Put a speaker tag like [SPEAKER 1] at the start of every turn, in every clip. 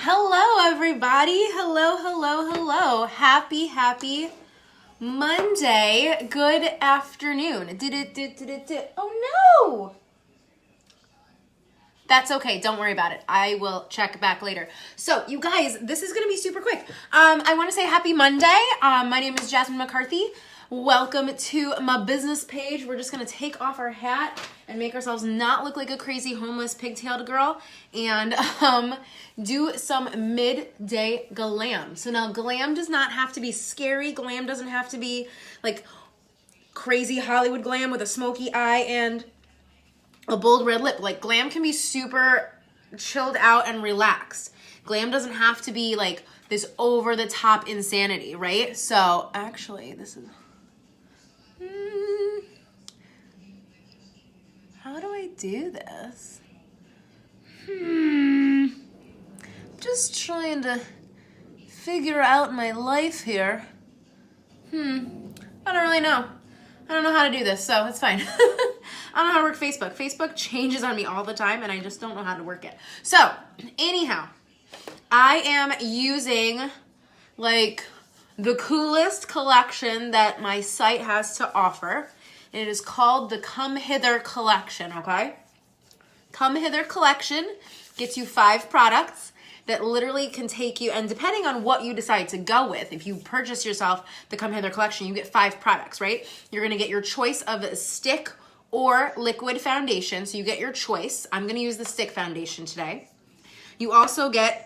[SPEAKER 1] Hello, everybody. Hello. Happy Monday. Good afternoon. Oh, no. That's okay. Don't worry about it. I will check back later. So, you guys, this is going to be super quick. I want to say happy Monday. My name is Jasmine McCarthy. Welcome to my business page. We're just going to take off our hat and make ourselves not look like a crazy homeless pigtailed girl and do some midday glam. So now glam does not have to be scary. Glam doesn't have to be like crazy Hollywood glam with a smoky eye and a bold red lip. Like glam can be super chilled out and relaxed. Glam doesn't have to be like this over the top insanity, right? So actually this is... How do I do this? Just trying to figure out my life here. I don't really know. I don't know how to do this, so it's fine. I don't know how to work Facebook. Facebook changes on me all the time, and I just don't know how to work it. So, anyhow, I am using, like, the coolest collection that my site has to offer. And it is called the Come Hither collection, okay? Come Hither collection gets you 5 products that literally can take you, and depending on what you decide to go with, if you purchase yourself the Come Hither collection, you get 5 products, right? You're gonna get your choice of a stick or liquid foundation, so you get your choice. I'm gonna use the stick foundation today. You also get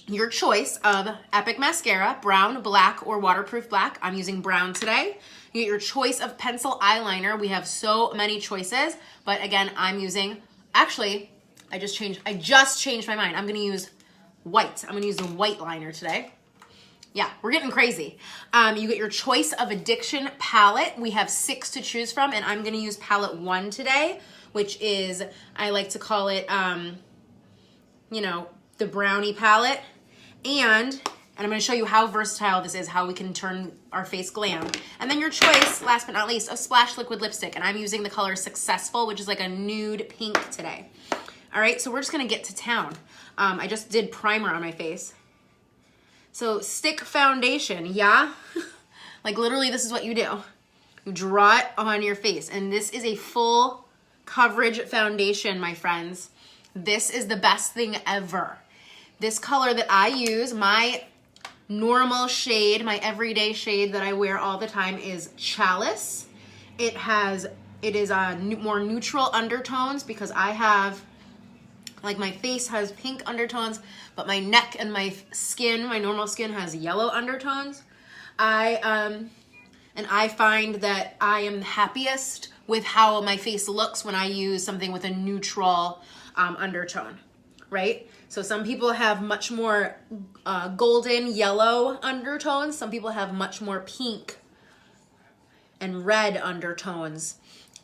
[SPEAKER 1] your choice of Epic mascara, brown, black, or waterproof black. I'm using brown today. You get your choice of pencil eyeliner. We have so many choices, but again, I'm using, actually, I just changed my mind. I'm gonna use white. I'm gonna use the white liner today. Yeah, we're getting crazy. You get your choice of addiction palette. We have 6 to choose from, and I'm gonna use palette 1 today, which is, I like to call it, the brownie palette. And I'm going to show you how versatile this is, how we can turn our face glam. And then your choice, last but not least, of Splash Liquid Lipstick. And I'm using the color Successful, which is like a nude pink today. All right, so we're just going to get to town. I just did primer on my face. So stick foundation, yeah? Like literally this is what you do. You draw it on your face. And this is a full coverage foundation, my friends. This is the best thing ever. This color that I use, my normal shade, my everyday shade that I wear all the time is Chalice. It is more neutral undertones because I have, like my face has pink undertones, but my neck and my skin, my normal skin has yellow undertones. I find that I am happiest with how my face looks when I use something with a neutral undertone, right? So some people have much more golden yellow undertones. Some people have much more pink and red undertones.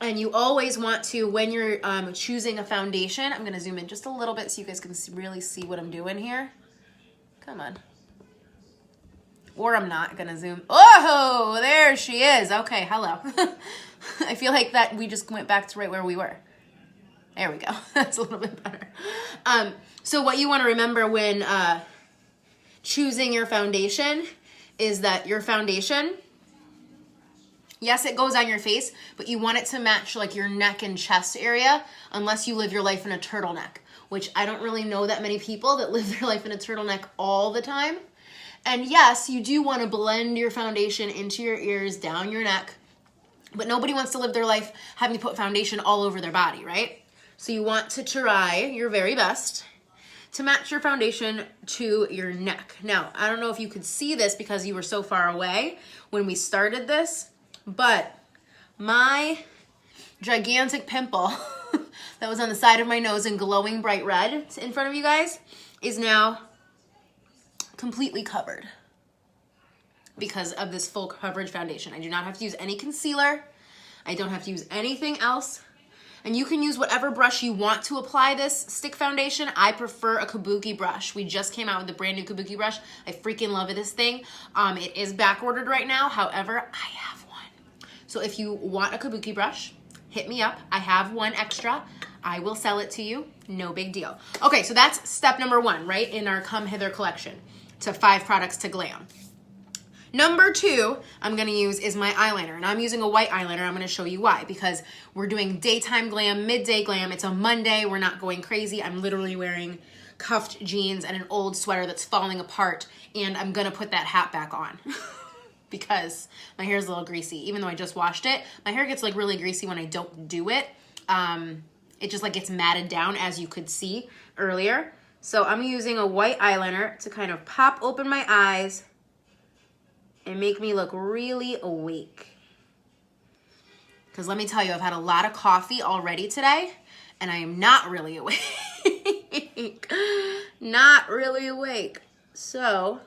[SPEAKER 1] And you always want to, when you're choosing a foundation, I'm going to zoom in just a little bit so you guys can really see what I'm doing here. Come on. Or I'm not going to zoom. Oh, there she is. Okay, hello. I feel like that we just went back to right where we were. There we go. That's a little bit better. So what you want to remember when choosing your foundation is that your foundation, yes, it goes on your face, but you want it to match like your neck and chest area unless you live your life in a turtleneck, which I don't really know that many people that live their life in a turtleneck all the time. And yes, you do want to blend your foundation into your ears, down your neck, but nobody wants to live their life having to put foundation all over their body, right? So you want to try your very best to match your foundation to your neck. Now, I don't know if you could see this because you were so far away when we started this, but my gigantic pimple that was on the side of my nose and glowing bright red in front of you guys is now completely covered because of this full coverage foundation. I do not have to use any concealer. I don't have to use anything else. And you can use whatever brush you want to apply this stick foundation. I prefer a kabuki brush. We just came out with a brand new kabuki brush. I freaking love this thing. It is back ordered right now. However, I have one. So if you want a kabuki brush, hit me up. I have one extra. I will sell it to you. No big deal. Okay, so that's step number 1, right? In our Come Hither collection to 5 products to glam. Number 2 I'm going to use is my eyeliner. And I'm using a white eyeliner. I'm going to show you why. Because we're doing daytime glam, midday glam. It's a Monday. We're not going crazy. I'm literally wearing cuffed jeans and an old sweater that's falling apart. And I'm going to put that hat back on. Because my hair is a little greasy. Even though I just washed it, my hair gets like really greasy when I don't do it. It just like gets matted down, as you could see earlier. So I'm using a white eyeliner to kind of pop open my eyes and make me look really awake. Because let me tell you, I've had a lot of coffee already today, and I am not really awake. Not really awake. So,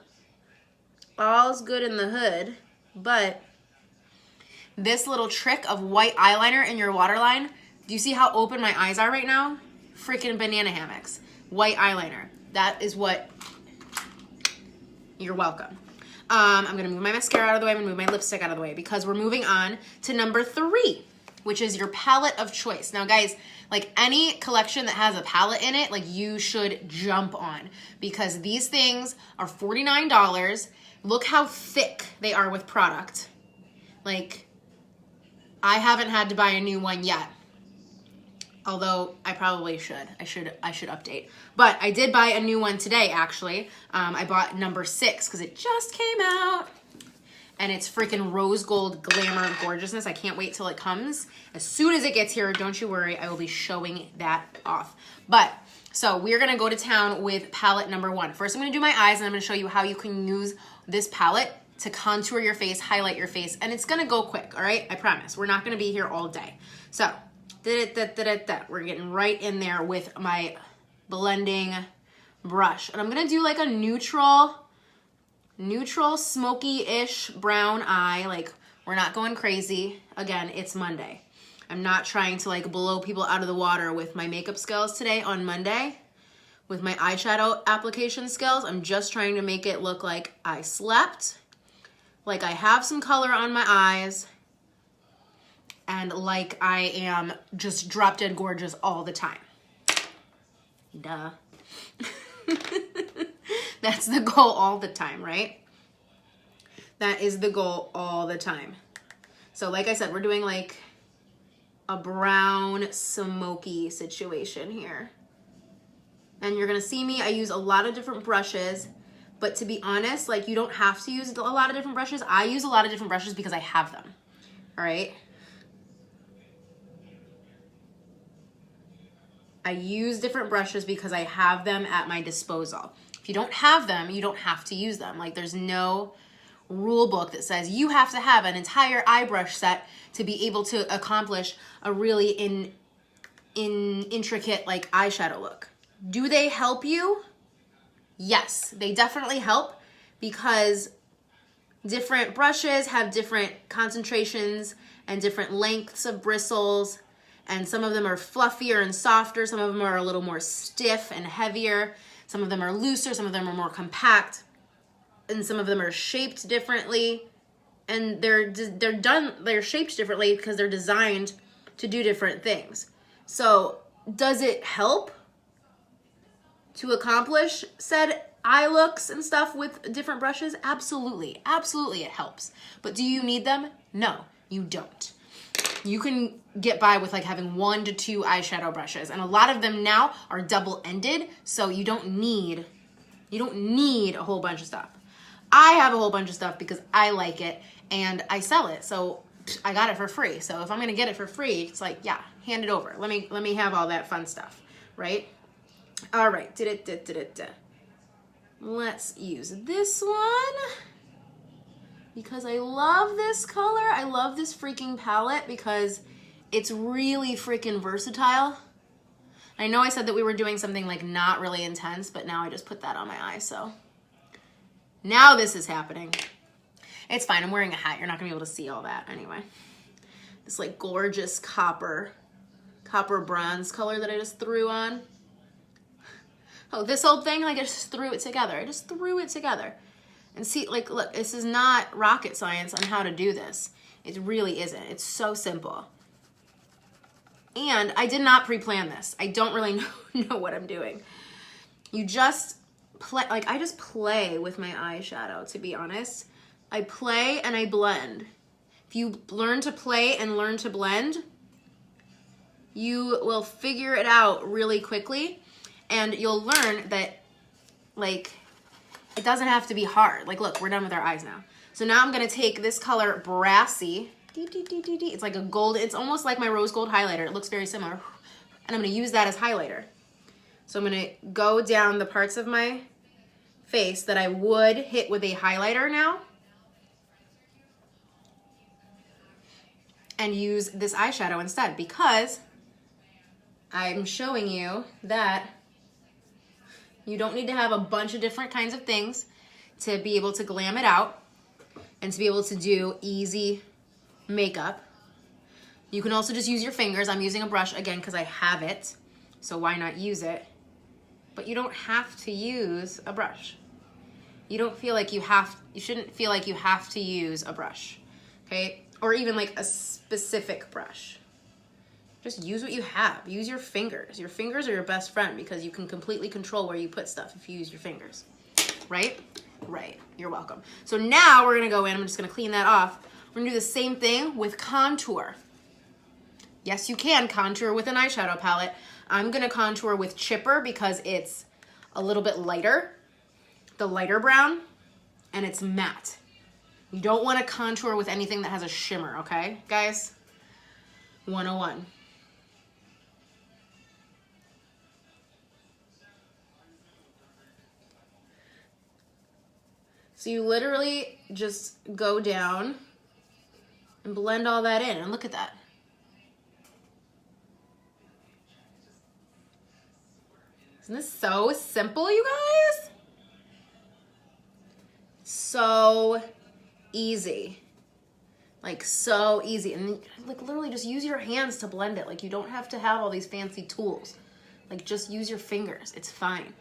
[SPEAKER 1] all's good in the hood, but this little trick of white eyeliner in your waterline, do you see how open my eyes are right now? Freaking banana hammocks. White eyeliner. That is what... You're welcome. I'm going to move my mascara out of the way. I'm going to move my lipstick out of the way because we're moving on to number 3, which is your palette of choice. Now, guys, like any collection that has a palette in it, like you should jump on because these things are $49. Look how thick they are with product. Like, I haven't had to buy a new one yet. Although I probably should. I should update. But I did buy a new one today, actually. I bought number 6 because it just came out. And it's freaking rose gold glamour gorgeousness. I can't wait till it comes. As soon as it gets here, don't you worry, I will be showing that off. But, so we're going to go to town with palette number 1. First, I'm going to do my eyes, and I'm going to show you how you can use this palette to contour your face, highlight your face. And it's going to go quick, all right? I promise. We're not going to be here all day. So... We're getting right in there with my blending brush. And I'm going to do like a neutral smoky-ish brown eye. Like, we're not going crazy. Again, it's Monday. I'm not trying to like blow people out of the water with my makeup skills today on Monday. With my eyeshadow application skills, I'm just trying to make it look like I slept, like I have some color on my eyes, and like I am just drop dead gorgeous all the time. Duh. That's the goal all the time, right? That is the goal all the time. So like I said, we're doing like a brown smoky situation here. And you're gonna see me, I use a lot of different brushes, but to be honest, like you don't have to use a lot of different brushes. I use a lot of different brushes because I have them, all right? I use different brushes because I have them at my disposal. If you don't have them, you don't have to use them. Like there's no rule book that says you have to have an entire eye brush set to be able to accomplish a really intricate like eyeshadow look. Do they help you? Yes, they definitely help because different brushes have different concentrations and different lengths of bristles. And some of them are fluffier and softer. Some of them are a little more stiff and heavier. Some of them are looser. Some of them are more compact. And some of them are shaped differently. And they're shaped differently because they're designed to do different things. So does it help to accomplish said eye looks and stuff with different brushes? Absolutely. Absolutely it helps. But do you need them? No, you don't. You can get by with like having 1 to 2 eyeshadow brushes, and a lot of them now are double-ended, so you don't need a whole bunch of stuff. I have a whole bunch of stuff because I like it and I sell it, so I got it for free. So if I'm gonna get it for free, it's like, yeah, hand it over. Let me have all that fun stuff, right? All right, let's use this one. Because I love this color. I love this freaking palette because it's really freaking versatile. I know I said that we were doing something like not really intense, but now I just put that on my eye, so. Now this is happening. It's fine, I'm wearing a hat. You're not gonna be able to see all that anyway. This like gorgeous copper bronze color that I just threw on. Oh, this old thing, like I just threw it together. I just threw it together. And see, like, look, this is not rocket science on how to do this. It really isn't. It's so simple. And I did not pre-plan this. I don't really know what I'm doing. You just play, like I just play with my eyeshadow, to be honest. I play and I blend. If you learn to play and learn to blend, you will figure it out really quickly, and you'll learn that, like, it doesn't have to be hard. Like, look, we're done with our eyes now. So now I'm gonna take this color Brassy. It's like a gold, it's almost like my rose gold highlighter. It looks very similar. And I'm gonna use that as highlighter. So I'm gonna go down the parts of my face that I would hit with a highlighter now, and use this eyeshadow instead, because I'm showing you that you don't need to have a bunch of different kinds of things to be able to glam it out and to be able to do easy makeup. You can also just use your fingers. I'm using a brush again because I have it, so why not use it? But you don't have to use a brush. You don't feel like you shouldn't feel like you have to use a brush, okay? Or even like a specific brush. Just use what you have. Use your fingers. Your fingers are your best friend because you can completely control where you put stuff if you use your fingers, right? Right, you're welcome. So now we're gonna go in, I'm just gonna clean that off. We're gonna do the same thing with contour. Yes, you can contour with an eyeshadow palette. I'm gonna contour with Chipper because it's a little bit lighter, the lighter brown, and it's matte. You don't wanna contour with anything that has a shimmer, okay, guys? 101. So you literally just go down and blend all that in, and look at that. Isn't this so simple, you guys? So easy. Like, so easy. And like literally just use your hands to blend it. Like, you don't have to have all these fancy tools. Like, just use your fingers. It's fine.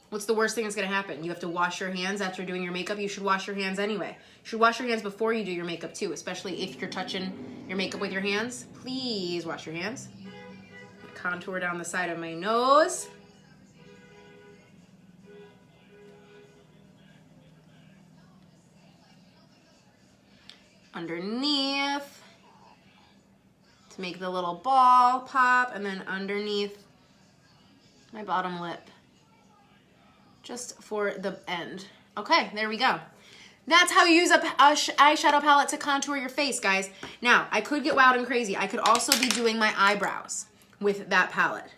[SPEAKER 1] What's the worst thing that's gonna happen? You have to wash your hands after doing your makeup. You should wash your hands anyway. You should wash your hands before you do your makeup too, especially if you're touching your makeup with your hands. Please wash your hands. Contour down the side of my nose. Underneath to make the little ball pop, and then underneath my bottom lip, just for the end. Okay, there we go. That's how you use a eyeshadow palette to contour your face, guys. Now, I could get wild and crazy. I could also be doing my eyebrows with that palette.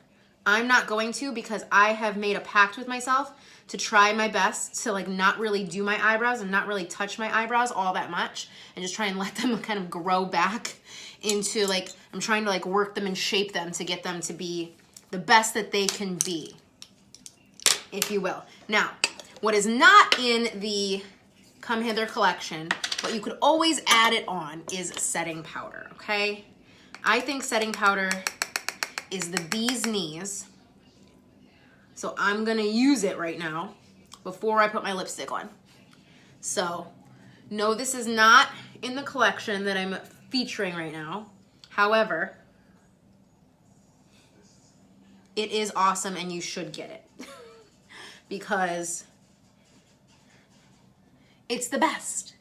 [SPEAKER 1] I'm not going to, because I have made a pact with myself to try my best to like not really do my eyebrows and not really touch my eyebrows all that much, and just try and let them kind of grow back into, like, I'm trying to like work them and shape them to get them to be the best that they can be, if you will. Now, what is not in the Come Hither collection, but you could always add it on, is setting powder, okay? I think setting powder is the bee's knees. So I'm gonna use it right now before I put my lipstick on. So, no, this is not in the collection that I'm featuring right now. However, it is awesome and you should get it because it's the best.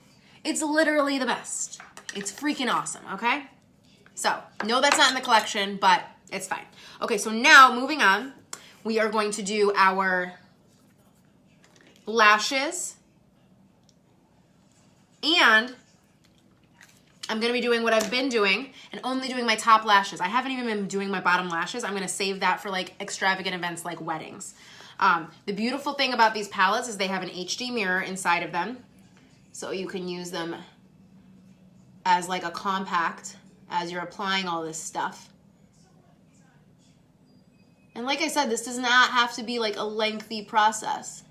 [SPEAKER 1] It's literally the best. It's freaking awesome, okay? So, no, that's not in the collection, but it's fine. Okay, so now moving on, we are going to do our lashes, and I'm gonna be doing what I've been doing and only doing my top lashes. I haven't even been doing my bottom lashes. I'm gonna save that for like extravagant events like weddings. The beautiful thing about these palettes is they have an HD mirror inside of them, so you can use them as like a compact as you're applying all this stuff. And like I said, this does not have to be like a lengthy process.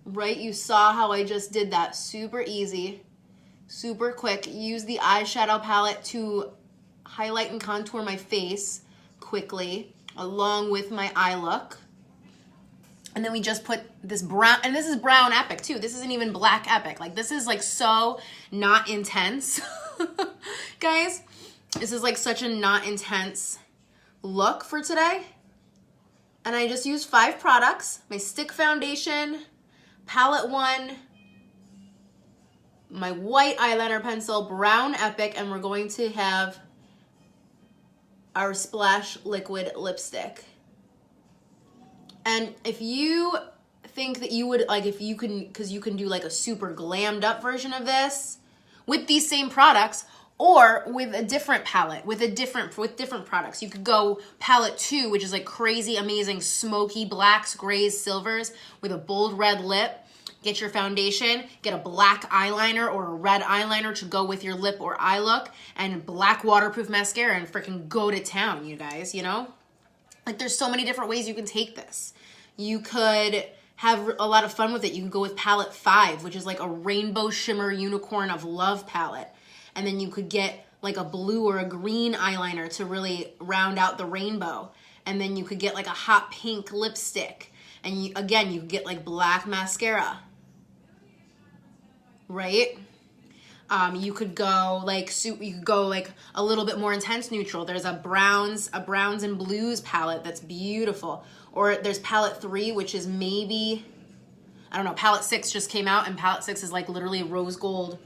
[SPEAKER 1] Right? You saw how I just did that. Super easy, super quick. Use the eyeshadow palette to highlight and contour my face quickly, along with my eye look. And then we just put this brown, and this is brown epic too. This isn't even black epic. Like, this is like so not intense. Guys, this is like such a not intense look for today. And I just used 5 products. My stick foundation, palette 1, my white eyeliner pencil, brown Epic, and we're going to have our Splash liquid lipstick. And if you think that you would, like, if you can, because you can do like a super glammed up version of this with these same products, or with a different palette, with different products. You could go palette 2, which is like crazy, amazing, smoky blacks, grays, silvers with a bold red lip. Get your foundation, get a black eyeliner or a red eyeliner to go with your lip or eye look, and black waterproof mascara, and freaking go to town, you guys, you know? Like, there's so many different ways you can take this. You could have a lot of fun with it. You can go with palette 5, which is like a rainbow shimmer unicorn of love palette. And then you could get like a blue or a green eyeliner to really round out the rainbow. And then you could get like a hot pink lipstick. And you could get like black mascara, right? You could go like a little bit more intense neutral. There's a browns and blues palette that's beautiful. Or there's palette 3, which is maybe, I don't know, palette 6 just came out, and palette 6 is like literally rose gold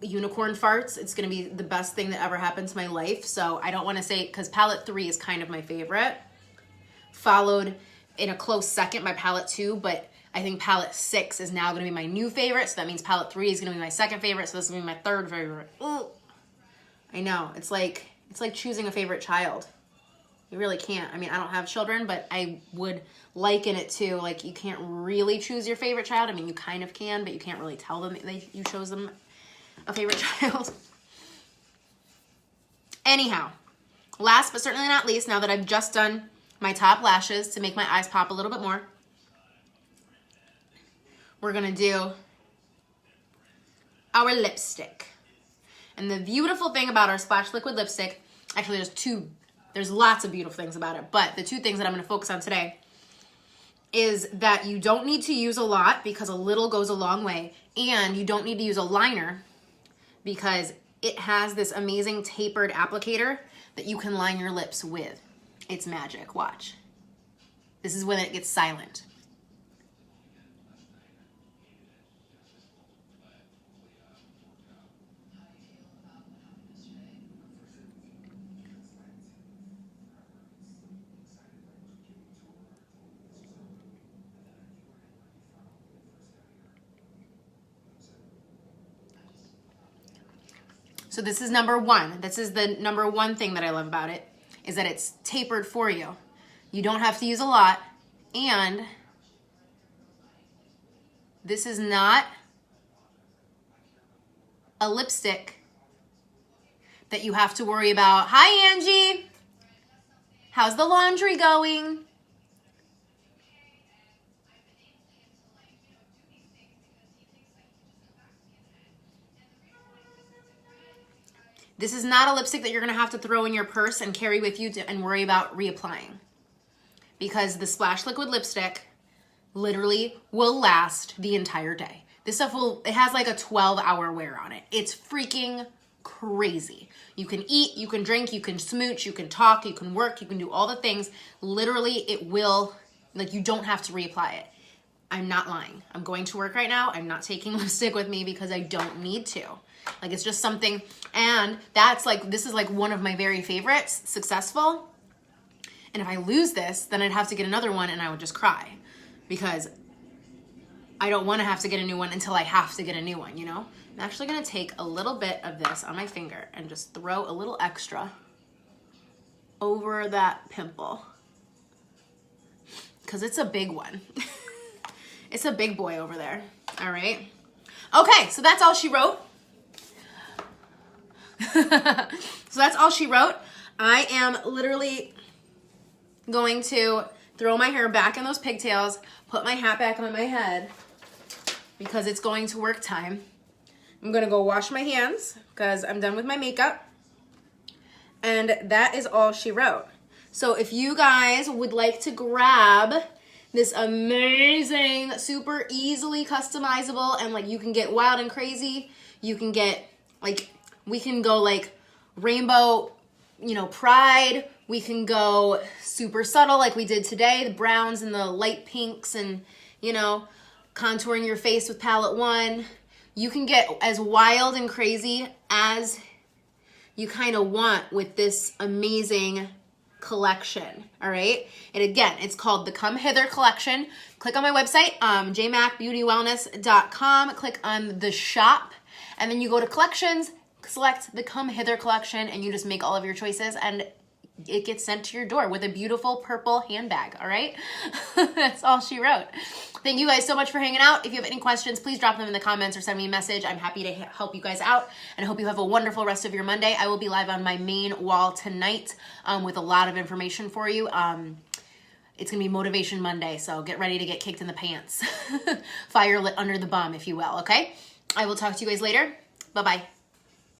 [SPEAKER 1] unicorn farts. It's gonna be the best thing that ever happened to my life. So I don't want to say, because palette 3 is kind of my favorite, followed in a close second by palette 2, but I think palette 6 is now gonna be my new favorite. So that means palette 3 is gonna be my second favorite. So this is gonna be my third favorite. Ooh. I know, it's like choosing a favorite child. You really can't. I mean, I don't have children, but I would liken it to, like, you can't really choose your favorite child. I mean, you kind of can, but you can't really tell them that you chose them a favorite child. Anyhow, last but certainly not least, now that I've just done my top lashes to make my eyes pop a little bit more, we're gonna do our lipstick. And the beautiful thing about our Splash liquid lipstick, actually there's lots of beautiful things about it, but the 2 things that I'm gonna focus on today is that you don't need to use a lot, because a little goes a long way, and you don't need to use a liner because it has this amazing tapered applicator that you can line your lips with. It's magic, watch. This is when it gets silent. So this is number 1. This is the number 1 thing that I love about it, is that it's tapered for you. You don't have to use a lot, and this is not a lipstick that you have to worry about. Hi, Angie. How's the laundry going? This is not a lipstick that you're gonna have to throw in your purse and carry with you and worry about reapplying, because the Splash liquid lipstick literally will last the entire day. This stuff it has like a 12-hour wear on it. It's freaking crazy. You can eat, you can drink, you can smooch, you can talk, you can work, you can do all the things. Literally, it will, like, you don't have to reapply it. I'm not lying. I'm going to work right now. I'm not taking lipstick with me because I don't need to. Like, it's just something, and this is like one of my very favorites, successful. And if I lose this, then I'd have to get another one and I would just cry, because I don't want to have to get a new one until I have to get a new one, you know? I'm actually gonna take a little bit of this on my finger and just throw a little extra over that pimple, because it's a big one. It's a big boy over there, all right? Okay, so that's all she wrote. So that's all she wrote. I am literally going to throw my hair back in those pigtails, put my hat back on my head, because it's going to work time. I'm gonna go wash my hands because I'm done with my makeup. And that is all she wrote. So if you guys would like to grab this amazing, super easily customizable, and like you can get wild and crazy, you can get like We can go like rainbow, you know, pride. We can go super subtle like we did today, the browns and the light pinks and, you know, contouring your face with palette 1. You can get as wild and crazy as you kind of want with this amazing collection, all right? And again, it's called the Come Hither collection. Click on my website, jmacbeautywellness.com, click on the shop, and then you go to collections, select the Come Hither collection, and you just make all of your choices, and it gets sent to your door with a beautiful purple handbag, all right? That's all she wrote. Thank you guys so much for hanging out. If you have any questions, please drop them in the comments or send me a message. I'm happy to help you guys out, and I hope you have a wonderful rest of your Monday. I will be live on my main wall tonight with a lot of information for you. It's going to be Motivation Monday, so get ready to get kicked in the pants. Fire lit under the bum, if you will, okay? I will talk to you guys later. Bye-bye.